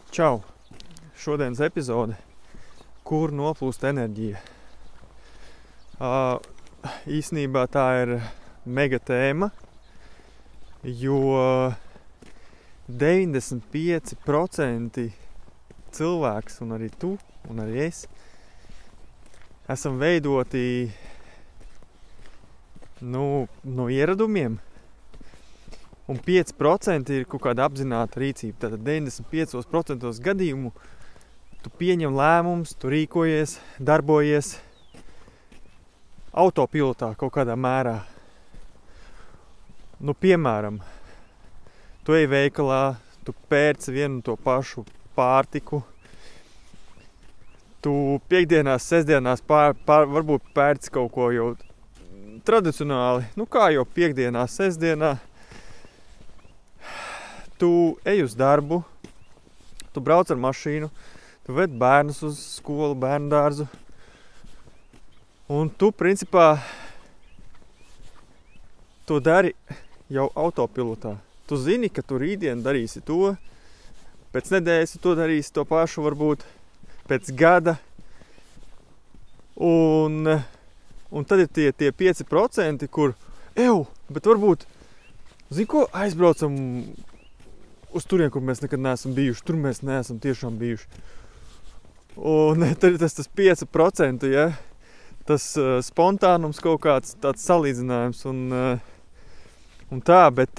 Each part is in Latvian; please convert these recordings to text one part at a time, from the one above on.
Čau! Šodienas epizode, kur noplūst enerģija. Īsnībā tā ir mega tēma, jo 95% cilvēks, un arī tu, un arī es, esam veidoti no ieradumiem, un 5% ir kaut kāda apzināta rīcība. Tātad 95% gadījumu tu pieņem lēmumus, tu rīkojies, darbojies autopilotā kaut kādā mērā. Piemēram, tu ej veikalā, tu pērci vienu to pašu pārtiku, tu piekdienās, sestdienās varbūt pērci kaut ko jau tradicionāli, kā jau piekdienā, sestdienā. Tu ej uz darbu, tu brauc ar mašīnu, tu ved bērnus uz skolu, bērnu dārzu. Un tu, principā, to dari jau autopilotā. Tu zini, ka tu rītdien darīsi to, pēc nedēļas tu to darīsi to pašu, varbūt pēc gada. Un tad ir tie 5%, kur, bet varbūt, zini ko, aizbraucam uz turien, kur mēs nekad neesam bijuši. Tur mēs neesam tiešām bijuši. Un tad ir tas 5%, ja? Tas spontānums kaut kāds tāds salīdzinājums un tā, bet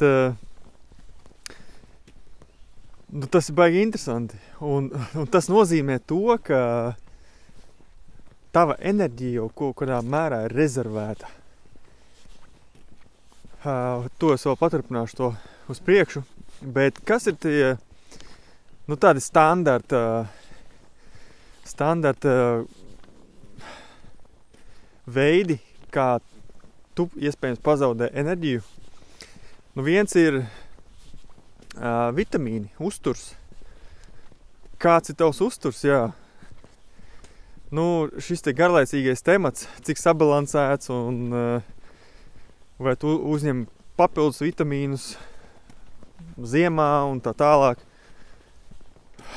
tas ir baigi interesanti. Un tas nozīmē to, ka tava enerģija jau kaut kādā mērā ir rezervēta. To es vēl paturpināšu to uz priekšu. Bet kas ir tie tādi standarta veidi, kā tu iespējams pazaudē enerģiju? Viens ir vitamīni, uzturs. Kāds ir tavs uzturs? Jā. Šis te garlaicīgais temats, cik sabalansēts un vai tu uzņem papildus vitamīnus ziemā un tā tālāk.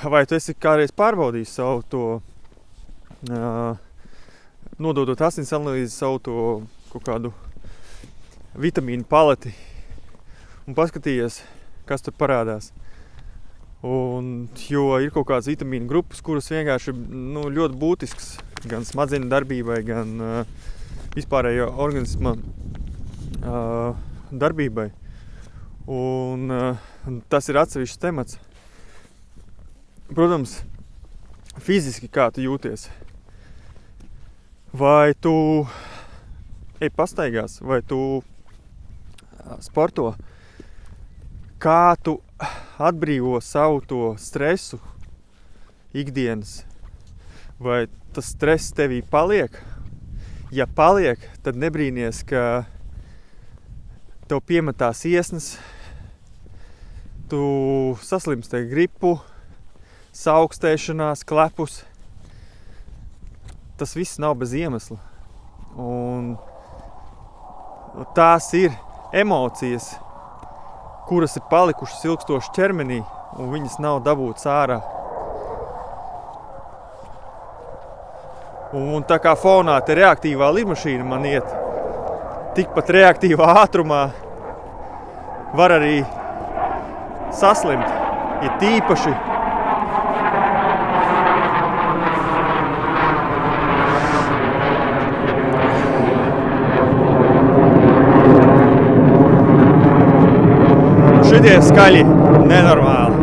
Vai tu esi kādreiz pārbaudījis savu to, nododot asins analīzi, savu to kaut kādu vitamīnu paleti un paskatījies, kas tur parādās. Jo ir kaut kādas vitamīnu grupas, kuras vienkārši ļoti būtisks gan smadzeņu darbībai, gan vispārējo organisma darbībai. Un tas ir atsevišķs temats. Protams, fiziski kā tu jūties. Vai tu ej pastaigās, vai tu sporto. Kā tu atbrīvo savu to stresu ikdienas. Vai tas stress tevī paliek? Ja paliek, tad nebrīnies, ka tev piemetās iesnas, tu saslimsti ar gripu, saaugstēšanās, klepus. Tas viss nav bez iemesla. Un tās ir emocijas, kuras ir palikušas ilgstoši ķermenī, un viņas nav dabūtas ārā. Un tā kā fonā te reaktīvā lidmašīna man iet, tikpat reaktīvā ātrumā var arī saslimt, ja tīpaši šitie skaļi nenormāli.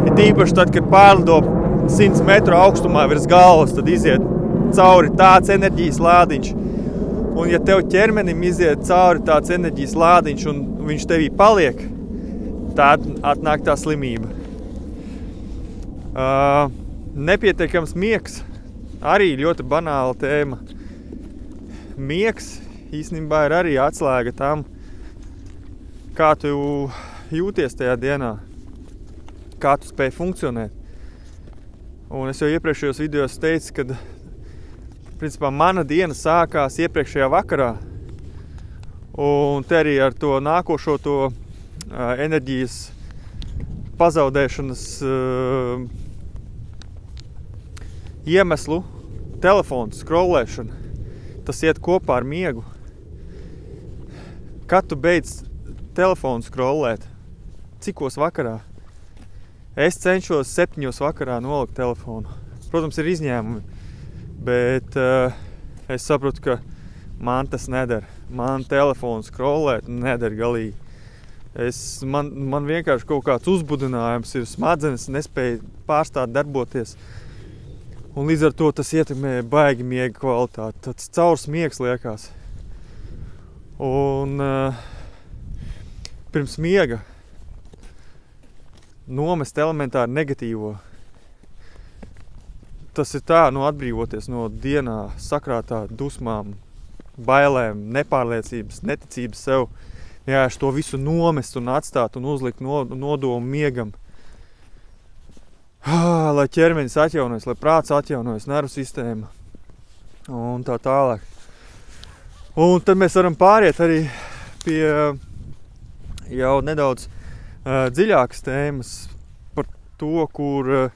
Ja tīpaši tad, kad pārlido 100 metru augstumā virs galvas, tad iziet cauri tāds enerģijas lādiņš. Un ja tev ķermenim iziet cauri tāds enerģijas lādiņš un viņš tevī paliek, tad atnāk tā slimība. Nepietiekams miegs, arī ļoti banāla tēma. Miegs īstenībā ir arī atslēga tam, kā tu jūties tajā dienā, kā tu spēj funkcionēt. Un es jau iepriekšējos videos teicu, kad principā mana diena sākās iepriekšējā vakarā. Un te arī ar to nākošo to enerģijas pazaudēšanas iemeslu telefonu scrollēšana, tas iet kopā ar miegu. Kad tu beidz telefonu scrollēt? Cikos vakarā? Es cenšos 7 vakarā nolikt telefonu. Protams, ir izņēmumi, bet es saprotu, ka man tas neder. Man telefonu scrollēt neder galīgi. Man vienkārši kaut kāds uzbudinājums ir, smadzenes nespēja pārstāt darboties. Un līdz ar to tas ietekmē baigi miega kvalitāti. Tāds caurs miegs liekas. Un pirms miega nomest elementāri negatīvo. Tas ir tā, atbrīvoties no dienā sakrātā dusmām, bailēm, nepārliecības, neticības sev. Vienkārši to visu nomest un atstāt un uzlikt nodomu miegam. Lai ķermenis atjaunojas, lai prāts atjaunojas, nervu sistēma un tā tālāk. Un tad mēs varam pāriet arī pie jau nedaudz dziļākas tēmas par to, kur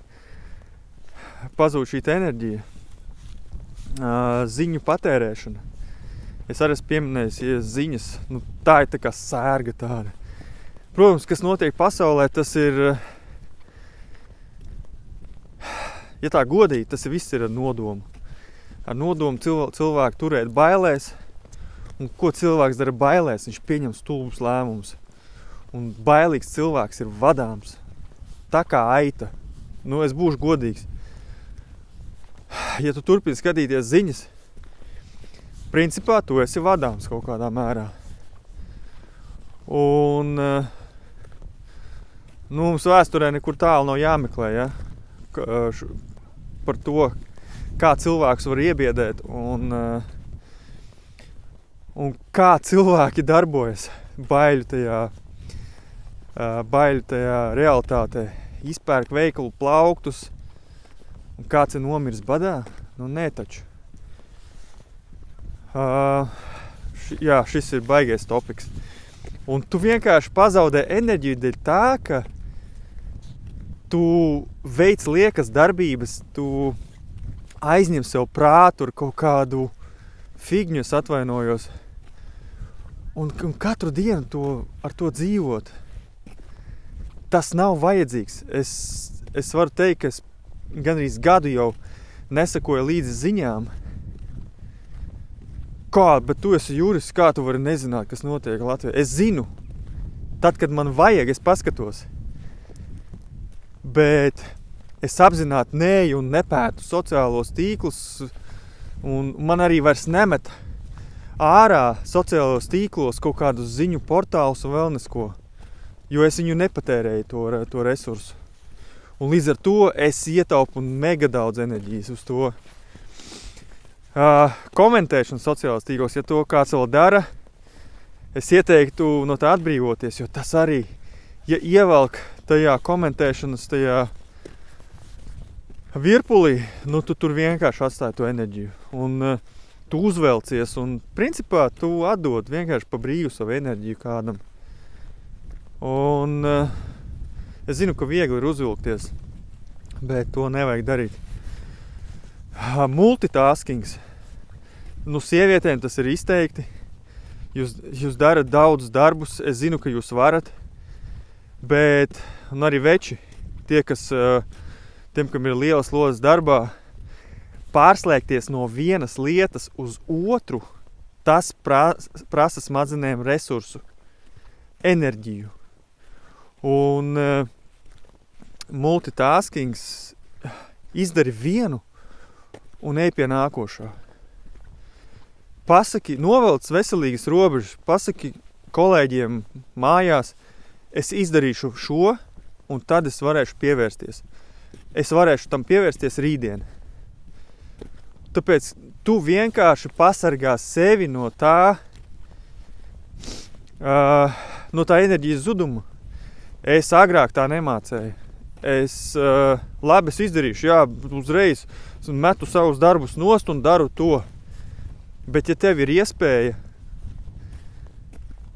pazūd šī enerģija. Ziņu patērēšana. Es arī esmu pieminējis, ja ziņas, tā ir tā kā sērga tāda. Protams, kas notiek pasaulē, tas ir, ja tā godīgi, tas viss ir ar nodomu. Ar nodomu cilvēku turēt bailēs. Un ko cilvēks dara bailēs? Viņš pieņem stulbus lēmumus. Un bailīgs cilvēks ir vadāms. Tā kā aita. Es būšu godīgs. Ja tu turpini skatīties ziņas, principā tu esi vadāms kaut kādā mērā. Un mums vēsturē nekur tālu nav jāmeklē, ja? Par to, kā cilvēks var iebiedēt un kā cilvēki darbojas baiļu tajā realitātē. Izpērk veikalu plauktus, un kāds ir nomiris badā? Nē taču. Šis ir baigais topiks. Un tu vienkārši pazaudē enerģiju dēļ tā, ka tu veic liekas darbības, tu aizņem sev prātu ar kaut kādu figņu, es atvainojos. Un katru dienu ar to dzīvot, tas nav vajadzīgs. Es varu teikt, ka es gandrīz gadu jau nesakoju līdzi ziņām. Bet tu esi jurists, kā tu vari nezināt, kas notiek Latvijā? Es zinu. Tad, kad man vajag, es paskatos. Bet es apzināti neeju un nepētu sociālos tīklus, un man arī vairs nemet ārā sociālos tīklos kaut kādus ziņu portālus un vēl nesko, jo es viņu nepatērēju to resursu. Un līdz ar to es ietaupu mega daudz enerģijas uz to. Komentēšana sociālos tīklos, ja to kāds vēl dara, es ieteiktu no tā atbrīvoties, jo tas arī, ja ievelk tajā komentēšanas, tajā virpulī, tu tur vienkārši atstāji to enerģiju. Un tu uzvelcies un principā tu atdod vienkārši pa brīvu savu enerģiju kādam. Un es zinu, ka viegli ir uzvilkties, bet to nevajag darīt. Multitaskings. Sievietēm tas ir izteikti. Jūs darat daudz darbus, es zinu, ka jūs varat, bet arī veči, tiem, kam ir lielas lodas darbā, pārslēgties no vienas lietas uz otru, tas prasa smadzenēm resursu, enerģiju. Un multitaskings izdari vienu un ej pie nākošā. Pasaki, novelc veselīgas robežas, pasaki kolēģiem mājās, es izdarīšu šo, un tad es varēšu pievērsties. Es varēšu tam pievērsties rītdien. Tāpēc tu vienkārši pasargā sevi no tā enerģijas zuduma. Es agrāk tā nemācēju. Es izdarīšu, uzreiz metu savus darbus nost un daru to. Bet ja tev ir iespēja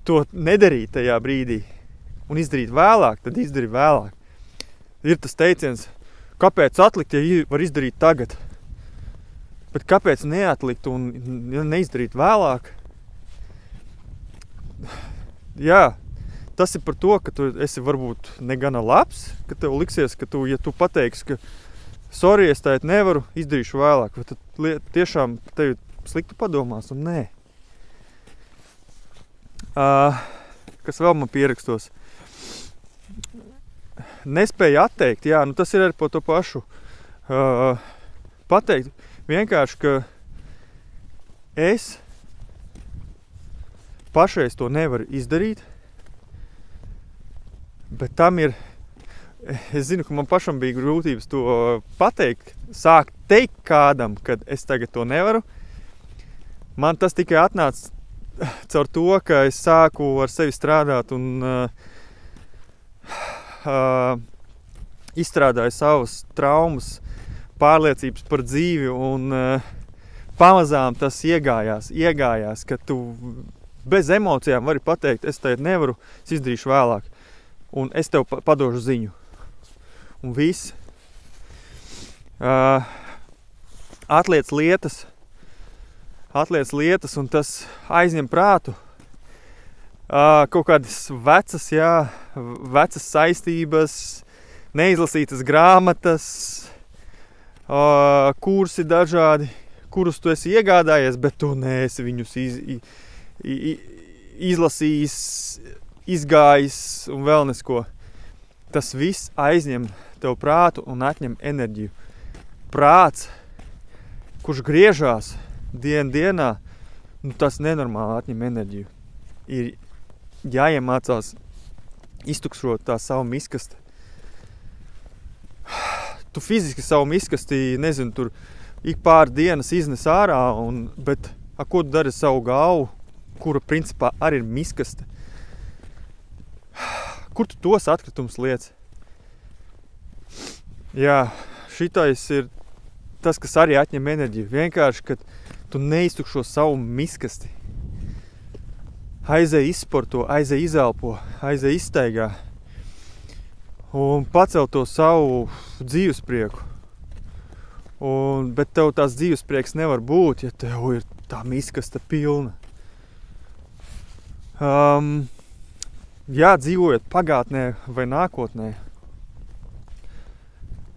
to nedarīt tajā brīdī un izdarīt vēlāk, tad izdari vēlāk. Ir tas teiciens, kāpēc atlikt, ja var izdarīt tagad? Bet kāpēc neatlikt un neizdarīt vēlāk? Jā, tas ir par to, ka tu esi varbūt negana labs, ka tev liksies, ka ja tu pateiksi, ka sorry, es tēt nevaru, izdarīšu vēlāk, vai tad tiešām tevi slikti padomās, un nē. Kas vēl man pierakstos? Nespēja atteikt, jā, tas ir arī par to pašu. Pateikt vienkārši, ka es pašreiz to nevaru izdarīt, bet tam ir, es zinu, ka man pašam bija grūtības to pateikt, sākt teikt kādam, kad es tagad to nevaru. Man tas tikai atnāca caur to, ka es sāku ar sevi strādāt un izstrādāju savas traumas, pārliecības par dzīvi un pamazām tas iegājās, ka tu bez emocijām vari pateikt, es tagad nevaru, es izdarīšu vēlāk. Un es tev padošu ziņu. Un viss. Atliec lietas un tas aizņem prātu. Kaut kādas vecas saistības, neizlasītas grāmatas, kursi dažādi, kurus tu esi iegādājies, bet tu neesi viņus izlasījis, izgājis un vēl nesko. Tas viss aizņem tev prātu un atņem enerģiju. Prāts, kurš griežās dienā, tas nenormāli atņem enerģiju. Ir jāiemācās iztukšot tā savu miskasti. Tu fiziski savu miskasti, nezinu, tur ik pār dienas iznes ārā, bet ko tu dari savu galvu, kura principā arī ir miskaste? Kur tu tos atkritumus liec? Jā, šitais ir tas, kas arī atņem enerģiju. Vienkārši, kad tu neiztukšo savu miskasti. Aizej izsporto, aizej izelpo, aizej izstaigā. Un pacel to savu dzīvesprieku. Bet tev tās dzīvesprieks nevar būt, ja tev ir tā miskasta pilna. Jā, dzīvojot pagātnē vai nākotnē.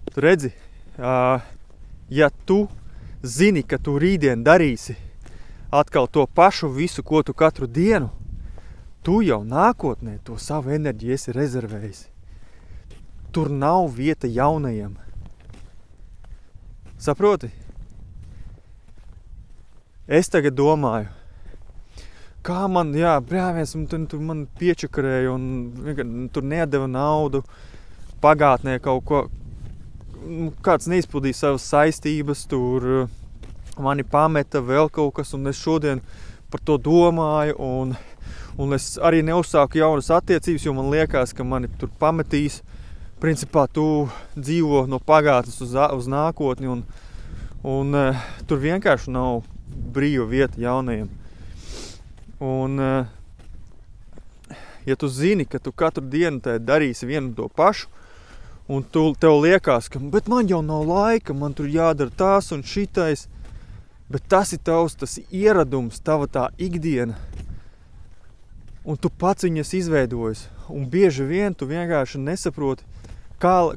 Tu redzi, ja tu zini, ka tu rītdien darīsi atkal to pašu visu, ko tu katru dienu, tu jau nākotnē to savu enerģiju esi rezervējis. Tur nav vieta jaunajiem. Saproti? Es tagad domāju, kā man, brāviens, tur man piečakarēja un tur nedeva naudu pagātnē kaut ko, kāds neizpildīja savas saistības, tur mani pameta vēl kaut kas, un es šodien par to domāju, un es arī neuzsāku jaunas attiecības, jo man liekas, ka mani tur pametīs. Principā tu dzīvo no pagātnes uz nākotni, un tur vienkārši nav brīva vieta jaunajiem. Un, ja tu zini, ka tu katru dienu darīsi vienu to pašu, un tev liekas, ka bet man jau nav laika, man tur jādara tās un šitais, bet tas ir tas ieradums, tava tā ikdiena, un tu pats viņas izveidojis, un bieži vien tu vienkārši nesaproti, ka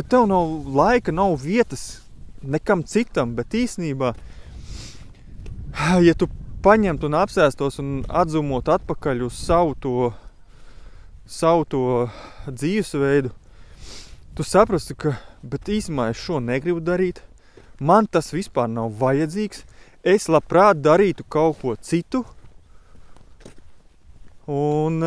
tev nav laika, nav vietas nekam citam, bet īsnībā, ja tu paņemt un apsēstos un atzumot atpakaļ uz savu to dzīvesveidu, tu saprastu, ka, bet īstumā es šo negribu darīt, man tas vispār nav vajadzīgs, es labprāt darītu kaut ko citu, un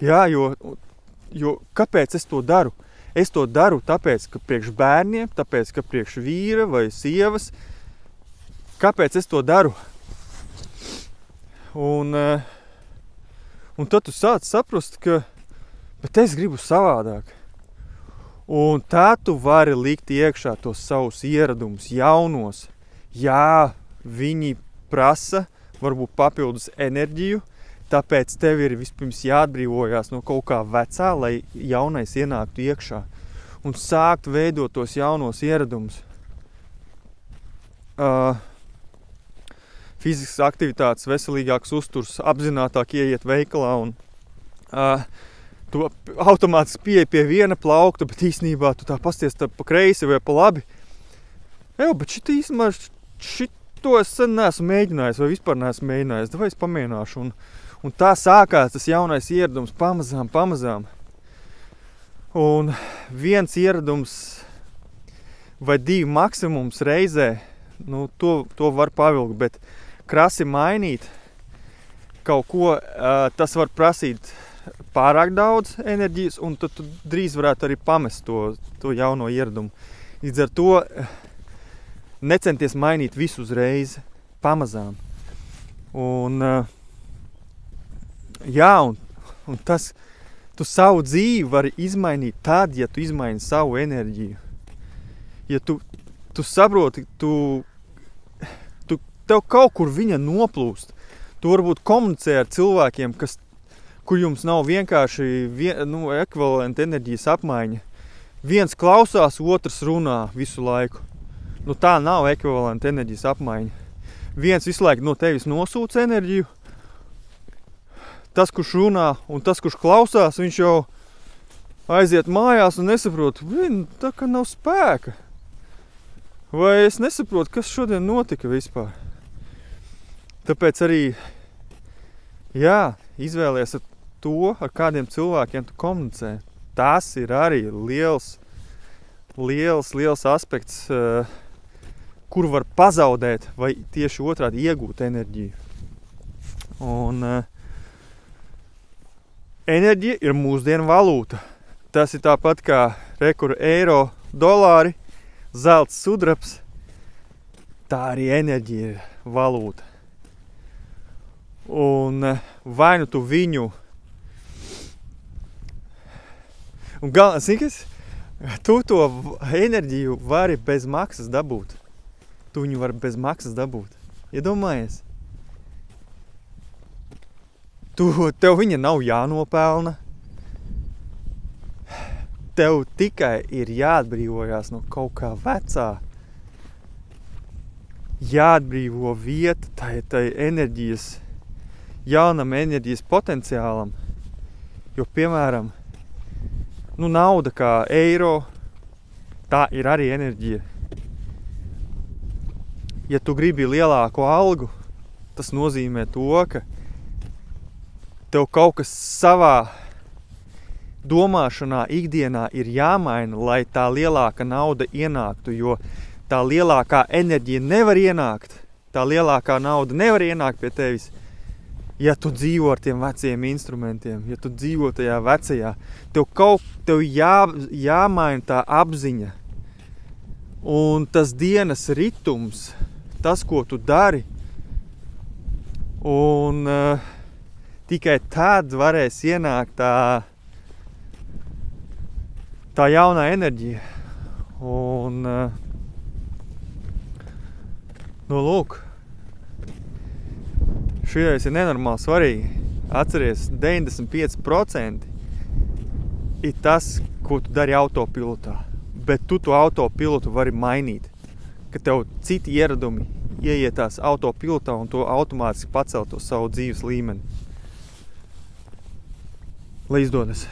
jo kāpēc es to daru? Es to daru tāpēc, ka priekš bērniem, tāpēc, ka priekš vīra vai sievas, kāpēc es to daru? Un tad tu sāc saprast, ka bet es gribu savādāk. Un tā tu vari likt iekšā tos savus ieradumus jaunos. Jā, viņi prasa varbūt papildus enerģiju, tāpēc tev ir vispirms jāatbrīvojās no kaut kā vecā, lai jaunais ienāktu iekšā. un sākt veidot tos jaunos ieradumus. Fiziskas aktivitātes, veselīgāks uzturs, apzinātāk ieiet veikalā un tu automātiski pieeja pie viena plaukta, bet īstenībā tu tā pasties pa kreisi vai pa labi. Bet šito es sen neesmu mēģinājis vai vispār neesmu mēģinājis, vai es pamēģināšu. Un tā sākās tas jaunais ieradums pamazām. Un viens ieradums vai 2 maksimums reizē, to var pavilkt, bet krasi mainīt kaut ko, tas var prasīt pārāk daudz enerģijas, un tad tu drīz varētu arī pamest to jauno ieradumu. Līdz ar to necenties mainīt visu uzreiz, pamazām. Un tas, tu savu dzīvi vari izmainīt tad, ja tu izmaini savu enerģiju. Ja tu saproti, tev kaut kur viņa noplūst. Tu varbūt komunicē ar cilvēkiem, kur jums nav vienkārši ekvivalenta enerģijas apmaiņa. Viens klausās, otrs runā visu laiku. Tā nav ekvivalenta enerģijas apmaiņa. Viens visu laiku no tevis nosūc enerģiju. Tas, kurš runā un tas, kurš klausās, viņš jau aiziet mājās un nesaprot, tā kā nav spēka. Vai es nesaprotu, kas šodien notika vispār. Tāpēc arī, izvēlies ar kādiem cilvēkiem tu komunicē. Tas ir arī liels aspekts, kur var pazaudēt vai tieši otrādi iegūt enerģiju. Un enerģija ir mūsdienu valūta. Tas ir tāpat kā eiro, dolāri, zelts, sudrabs. Tā arī enerģija ir valūta. Un vai nu tu viņu... Un tu to enerģiju vari bez maksas dabūt. Tu viņu vari bez maksas dabūt. Iedomājies? Tev viņa nav jānopelna. Tev tikai ir jāatbrīvojās no kaut kā vecā. Jāatbrīvo vieta tai enerģijas, jaunam enerģijas potenciālam. Jo, piemēram, nauda kā eiro, tā ir arī enerģija. Ja tu gribi lielāku algu, tas nozīmē to, ka tev kaut kas savā domāšanā ikdienā ir jāmaina, lai tā lielāka nauda ienāktu, jo tā lielākā enerģija nevar ienākt, tā lielākā nauda nevar ienākt pie tevis, ja tu dzīvo ar tiem veciem instrumentiem, ja tu dzīvo tajā vecajā. Tev jāmaina tā apziņa. Un tas dienas ritums, tas, ko tu dari, un tikai tad varēs ienākt tā jaunā enerģija. Un, lūk, šies ir nenormāli svarīgi. Atceries, 95% ir tas, ko tu dari autopilotā. Bet tu to autopilotu vari mainīt. Ka tev citi ieradumi ieietās autopilotā un to automātiski pacelt to savu dzīves līmeni. Lai izdodas!